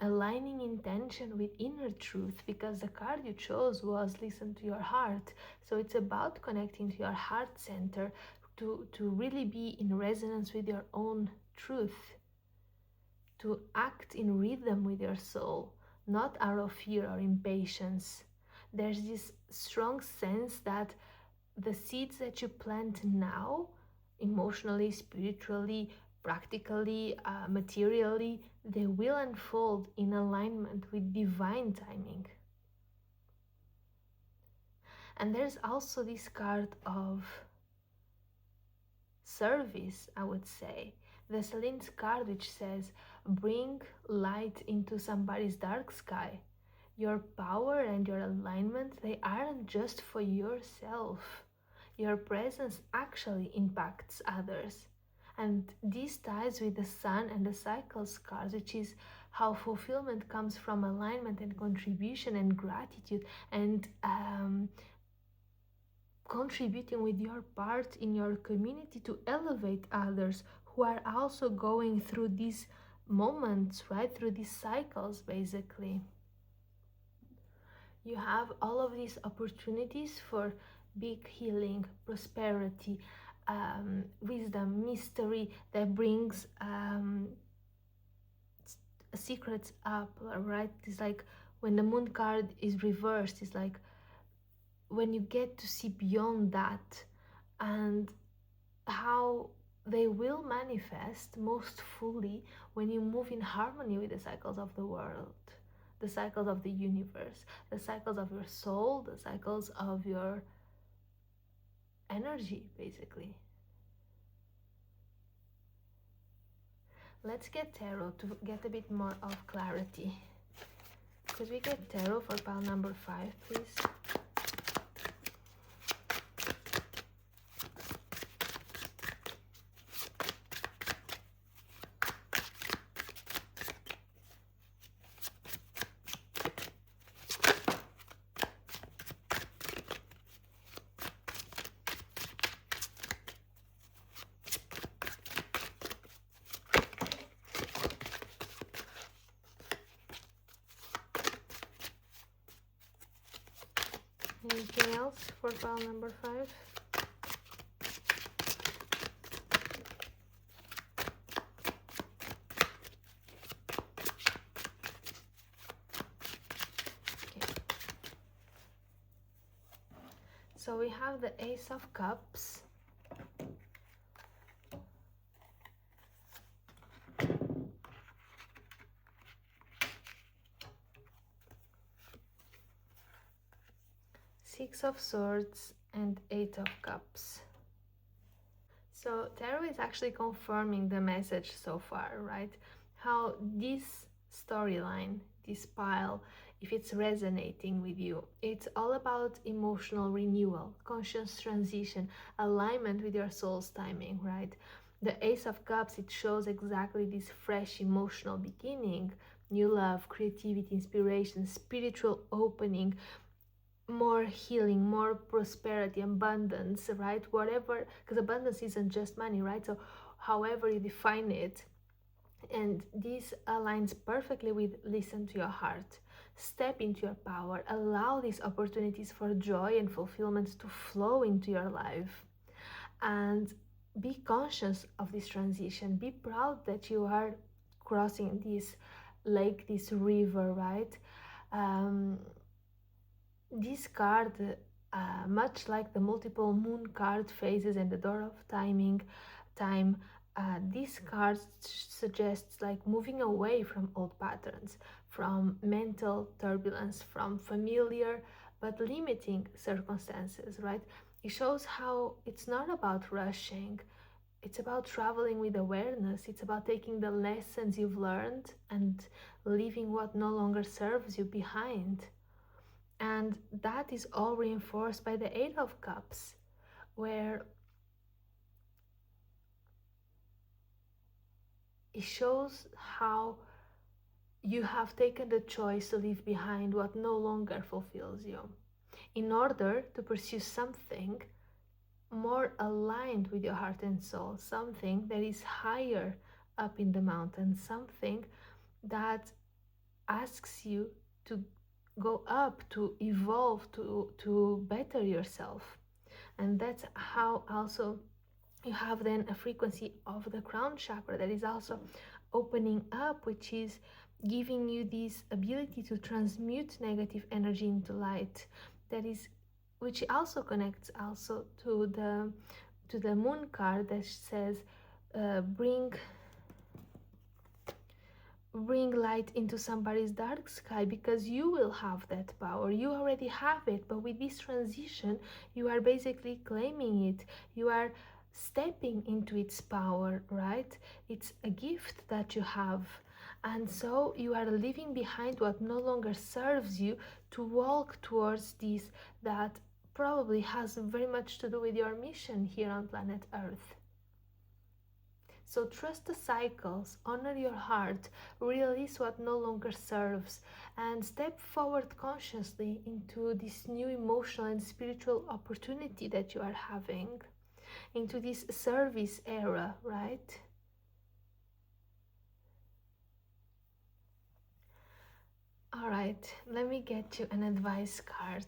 aligning intention with inner truth, because the card you chose was listen to your heart. So it's about connecting to your heart center to really be in resonance with your own truth, to act in rhythm with your soul, not out of fear or impatience. There's this strong sense that the seeds that you plant now, emotionally, spiritually, practically, materially, they will unfold in alignment with divine timing. And there's also this card of service, I would say. The Celine's card, which says, bring light into somebody's dark sky. Your power and your alignment, they aren't just for yourself. Your presence actually impacts others. And this ties with the sun and the cycles cards, which is how fulfillment comes from alignment and contribution and gratitude and contributing with your part in your community to elevate others who are also going through these moments, right? Through these cycles, basically. You have all of these opportunities for big healing, prosperity, wisdom, mystery that brings secrets up, right? It's like when the moon card is reversed, it's like when you get to see beyond that and how they will manifest most fully when you move in harmony with the cycles of the world, the cycles of the universe, the cycles of your soul, the cycles of your energy, basically. Let's get tarot to get a bit more of clarity. Could we get tarot for pile number 5, please? Anything else for pile number 5? Okay. So we have the Ace of Cups. Six of Swords and Eight of Cups. So Tarot is actually confirming the message so far, right? How this storyline, this pile, if it's resonating with you, it's all about emotional renewal, conscious transition, alignment with your soul's timing, right? The Ace of Cups, it shows exactly this fresh emotional beginning, new love, creativity, inspiration, spiritual opening, more healing, more prosperity, abundance, right? Whatever, because abundance isn't just money, right? So however you define it, and this aligns perfectly with listen to your heart, step into your power, allow these opportunities for joy and fulfillment to flow into your life, and be conscious of this transition. Be proud that you are crossing this lake, this river, right? This card, much like the multiple moon card phases and the door of time, this card suggests like moving away from old patterns, from mental turbulence, from familiar but limiting circumstances, right? It shows how it's not about rushing, it's about traveling with awareness. It's about taking the lessons you've learned and leaving what no longer serves you behind. And that is all reinforced by the Eight of Cups, where it shows how you have taken the choice to leave behind what no longer fulfills you in order to pursue something more aligned with your heart and soul, something that is higher up in the mountain, something that asks you to go up, to evolve, to better yourself. And that's how also you have then a frequency of the crown chakra that is also opening up, which is giving you this ability to transmute negative energy into light, that is, which also connects also to the moon card that says bring light into somebody's dark sky, because you will have that power. You already have it, but with this transition you are basically claiming it. You are stepping into its power, right? It's a gift that you have, and so you are leaving behind what no longer serves you to walk towards this that probably has very much to do with your mission here on planet Earth. So trust the cycles, honor your heart, release what no longer serves, and step forward consciously into this new emotional and spiritual opportunity that you are having, into this service era, right? All right, let me get you an advice card.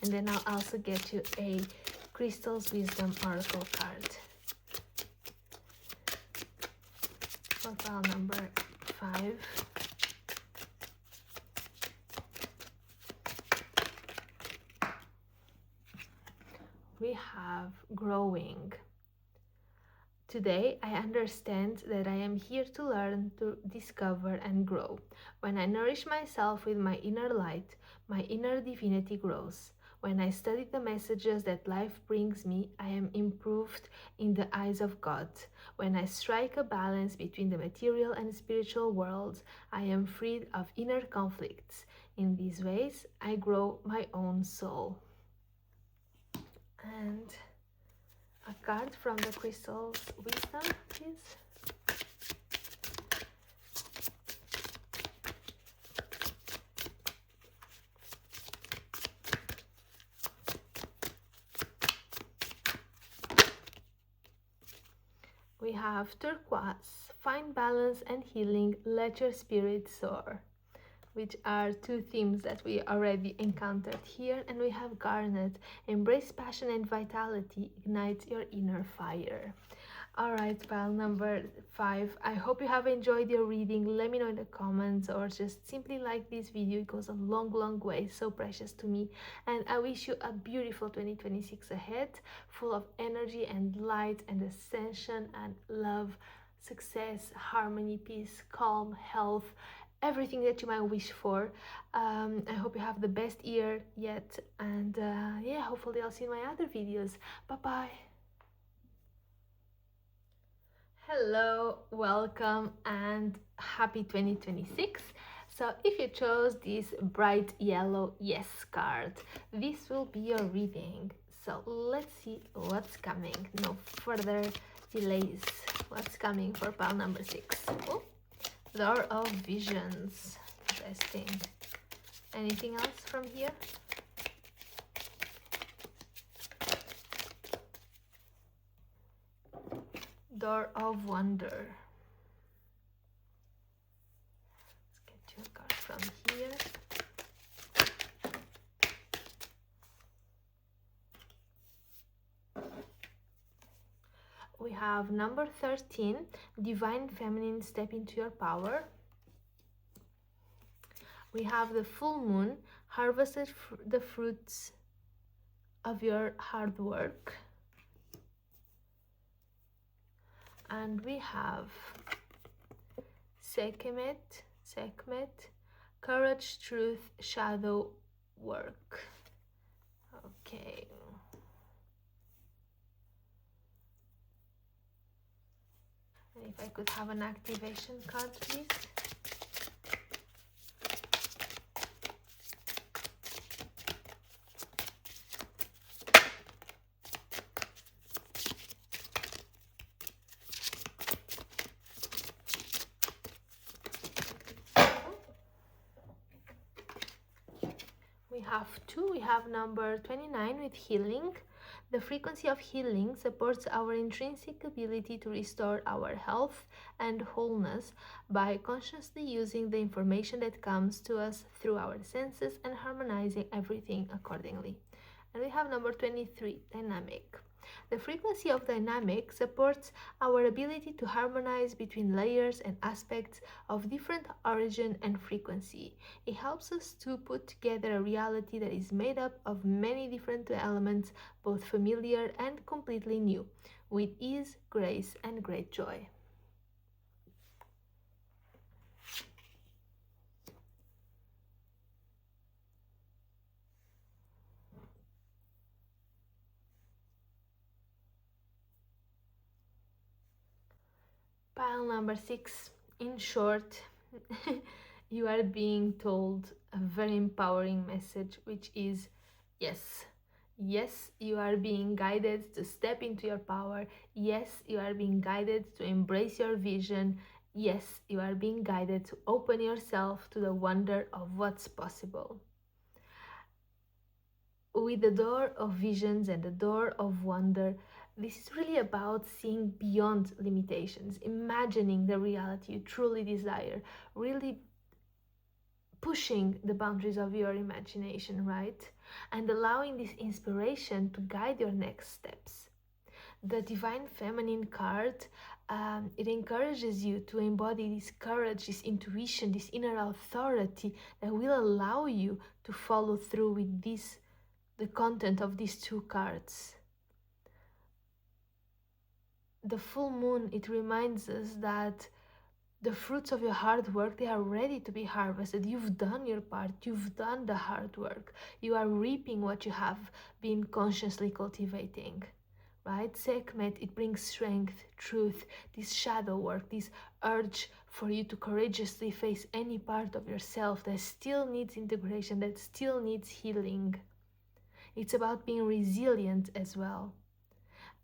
And then I'll also get you a Crystal's Wisdom Oracle card for pile number 5. We have growing. Today, I understand that I am here to learn, to discover and grow. When I nourish myself with my inner light, my inner divinity grows. When I study the messages that life brings me, I am improved in the eyes of God. When I strike a balance between the material and spiritual worlds, I am freed of inner conflicts. In these ways, I grow my own soul. And a card from the Crystal's Wisdom, please. We have turquoise, find balance and healing, let your spirit soar. which are two themes that we already encountered here. And we have Garnet, embrace passion and vitality, ignite your inner fire. Alright, pile number 5. I hope you have enjoyed your reading. Let me know in the comments, or just simply like this video. It goes a long way, so precious to me. And I wish you a beautiful 2026 ahead, full of energy and light and ascension and love, success, harmony, peace, calm, health, everything that you might wish for. I hope you have the best year yet, and yeah, hopefully I'll see you in my other videos. Bye bye. Hello, welcome, and happy 2026. So if you chose this bright yellow yes card, this will be your reading. So let's see what's coming. No further delays. What's coming for pile number 6? Oh, Door of Visions. Interesting. Anything else from here? Door of Wonder. Let's get you a card from here. We have number 13, Divine Feminine, step into your power. We have the full moon, harvested the fruits of your hard work. And we have Sekhmet, courage, truth, shadow work. Okay. And if I could have an activation card, please. We have number 29 with healing. The frequency of healing supports our intrinsic ability to restore our health and wholeness by consciously using the information that comes to us through our senses and harmonizing everything accordingly. And we have number 23, dynamic. The frequency of dynamic supports our ability to harmonize between layers and aspects of different origin and frequency. It helps us to put together a reality that is made up of many different elements, both familiar and completely new, with ease, grace, and great joy. Pile number 6. In short, you are being told a very empowering message, which is yes. Yes, you are being guided to step into your power. Yes, you are being guided to embrace your vision. Yes, you are being guided to open yourself to the wonder of what's possible. With the door of visions and the door of wonder, this is really about seeing beyond limitations, imagining the reality you truly desire, really pushing the boundaries of your imagination, right? And allowing this inspiration to guide your next steps. The Divine Feminine card, it encourages you to embody this courage, this intuition, this inner authority that will allow you to follow through with the content of these two cards. The full moon, it reminds us that the fruits of your hard work, they are ready to be harvested. You've done your part. You've done the hard work. You are reaping what you have been consciously cultivating, right? Sekhmet, it brings strength, truth, this shadow work, this urge for you to courageously face any part of yourself that still needs integration, that still needs healing. It's about being resilient as well.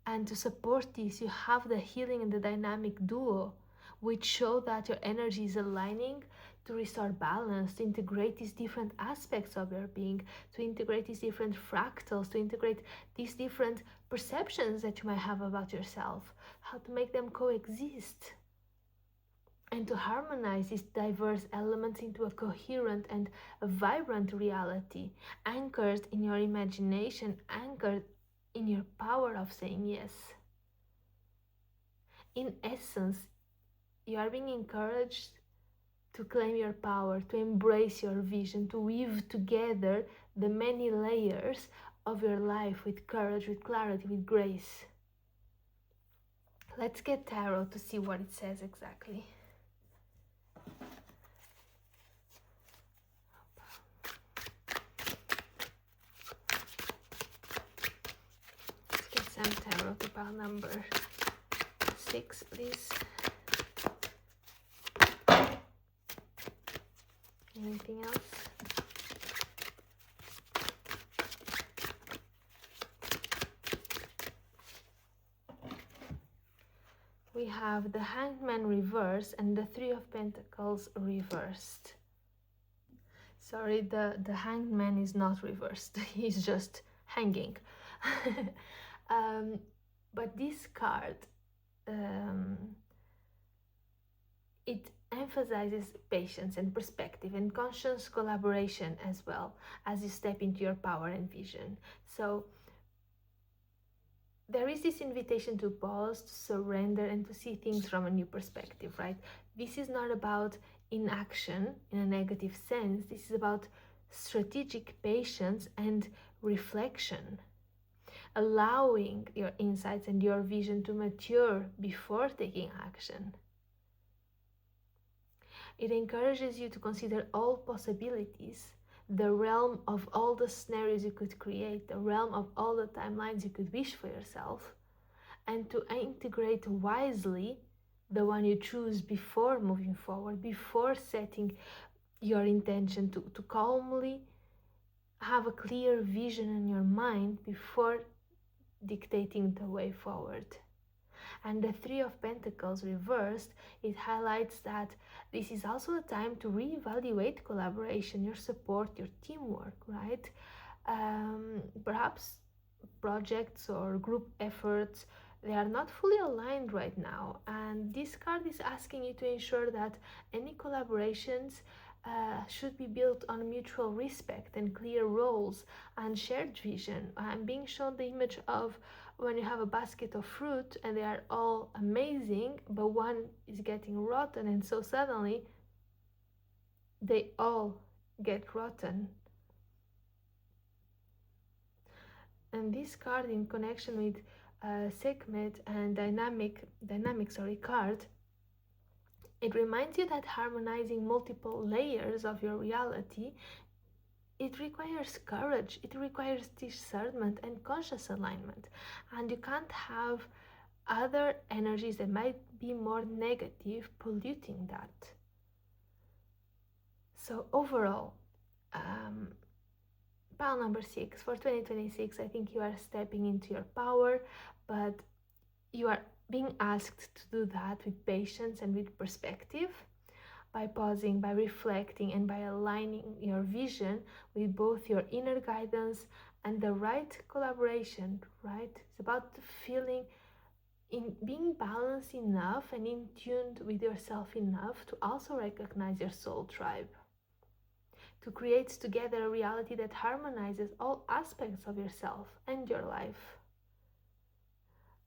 And to support this, you have the healing and the dynamic duo, which show that your energy is aligning to restore balance, to integrate these different aspects of your being, to integrate these different fractals, to integrate these different perceptions that you might have about yourself, how to make them coexist. and to harmonize these diverse elements into a coherent and a vibrant reality, anchored in your imagination, anchored in your power of saying yes. In essence, you are being encouraged to claim your power, to embrace your vision, to weave together the many layers of your life with courage, with clarity, with grace. Let's get tarot to see what it says exactly. Let's get some tarot to pile number 6, please. Anything else? We have the Hanged Man reversed and the Three of Pentacles reversed. Sorry, the Hanged Man is not reversed. He's just hanging. But this card, it emphasizes patience and perspective and conscious collaboration as well as you step into your power and vision. So there is this invitation to pause, to surrender, and to see things from a new perspective, right? This is not about inaction in a negative sense. This is about strategic patience and reflection, allowing your insights and your vision to mature before taking action. It encourages you to consider all possibilities, the realm of all the scenarios you could create, the realm of all the timelines you could wish for yourself, and to integrate wisely the one you choose before moving forward, before setting your intention, to calmly have a clear vision in your mind before dictating the way forward. And the Three of Pentacles reversed, it highlights that this is also a time to reevaluate collaboration, your support, your teamwork, right? Perhaps projects or group efforts, they are not fully aligned right now. And this card is asking you to ensure that any collaborations should be built on mutual respect and clear roles and shared vision. I'm being shown the image of when you have a basket of fruit and they are all amazing, but one is getting rotten, and so suddenly they all get rotten. And this card, in connection with Sekhmet and dynamic card, it reminds you that harmonizing multiple layers of your reality, it requires courage, it requires discernment and conscious alignment, and you can't have other energies that might be more negative polluting that. So overall, pile number 6 for 2026, I think you are stepping into your power, but you are being asked to do that with patience and with perspective, by pausing, by reflecting, and by aligning your vision with both your inner guidance and the right collaboration, right? It's about feeling in being balanced enough and in tune with yourself enough to also recognize your soul tribe, to create together a reality that harmonizes all aspects of yourself and your life.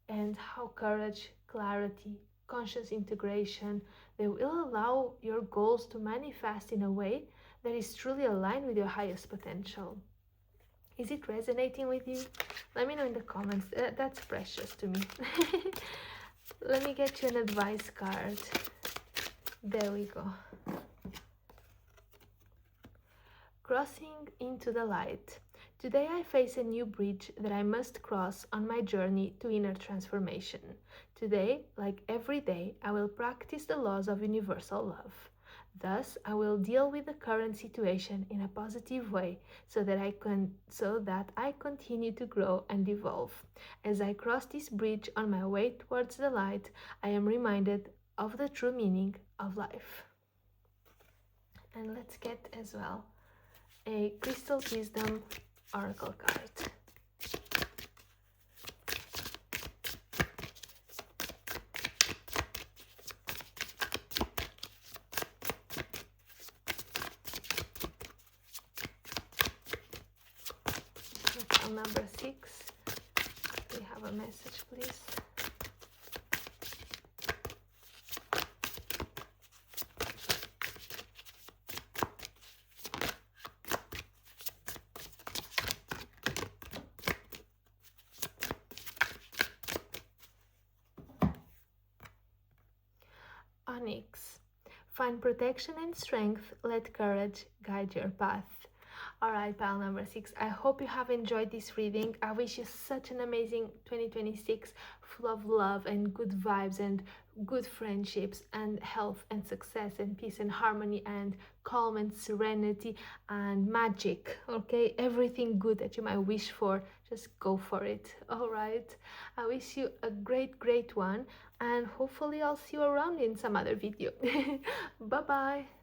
And how courage, clarity, conscious integration, they will allow your goals to manifest in a way that is truly aligned with your highest potential. Is it resonating with you? Let me know in the comments. That's precious to me. Let me get you an advice card. There we go. Crossing into the light. Today I face a new bridge that I must cross on my journey to inner transformation. Today, like every day, I will practice the laws of universal love. Thus, I will deal with the current situation in a positive way so that I continue to grow and evolve. As I cross this bridge on my way towards the light, I am reminded of the true meaning of life. And let's get as well a Crystal Wisdom Oracle card. pile number 6. We have a message, please. Onyx. Find protection and strength. Let courage guide your path. Alright, pile number 6. I hope you have enjoyed this reading. I wish you such an amazing 2026 full of love and good vibes and good friendships and health and success and peace and harmony and calm and serenity and magic. Okay, everything good that you might wish for, just go for it. Alright, I wish you a great one, and hopefully I'll see you around in some other video. Bye bye.